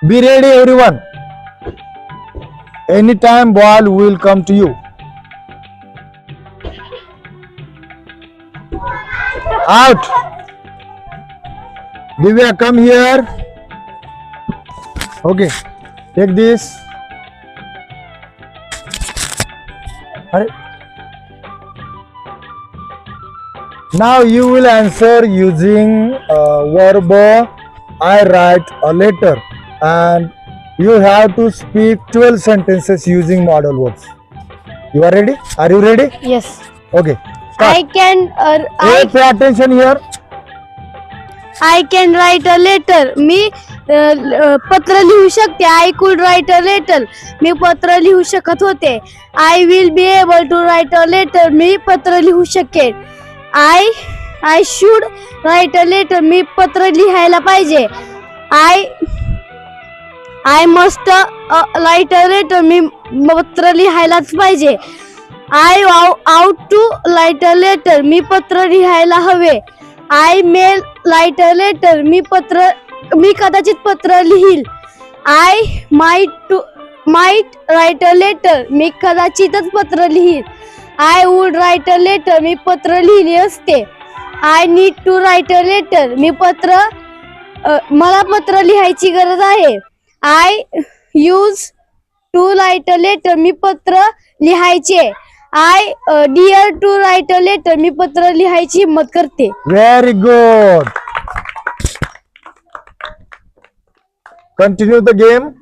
Be ready, everyone. Anytime ball will come to you. Out. Divya, come here. Okay, take this. Alright. Now you will answer using verb. I write a letter, and you have to speak 12 sentences using model verbs. You are ready? Are you ready? Yes. Okay. I Start. can Hey, pay attention here. I can write a letter. मी पत्र लिहू शकते. I could write a letter. मी पत्र लिहू शकत होते. I will be able to write a letter. मी पत्र लिहू शकेन. I should write a letter. मी पत्र लिहायला पाहिजे. I must write a letter. मी पत्र लिहायलाच पाहिजे. I ought to write a letter. मी पत्र लिहायला हवे. I may write a letter. मी कदाचित पत्र लिहील. I might write a letter. मी कदाचितच पत्र लिहील. I would write a letter. मी पत्र लिहिली असते. I need to write a letter. मला पत्र लिहायची गरज आहे. I use to write a letter. मी पत्र लिहायचे. I dare to write a letter. मी पत्र लिहायची हिम्मत करते. Very good. Continue the game.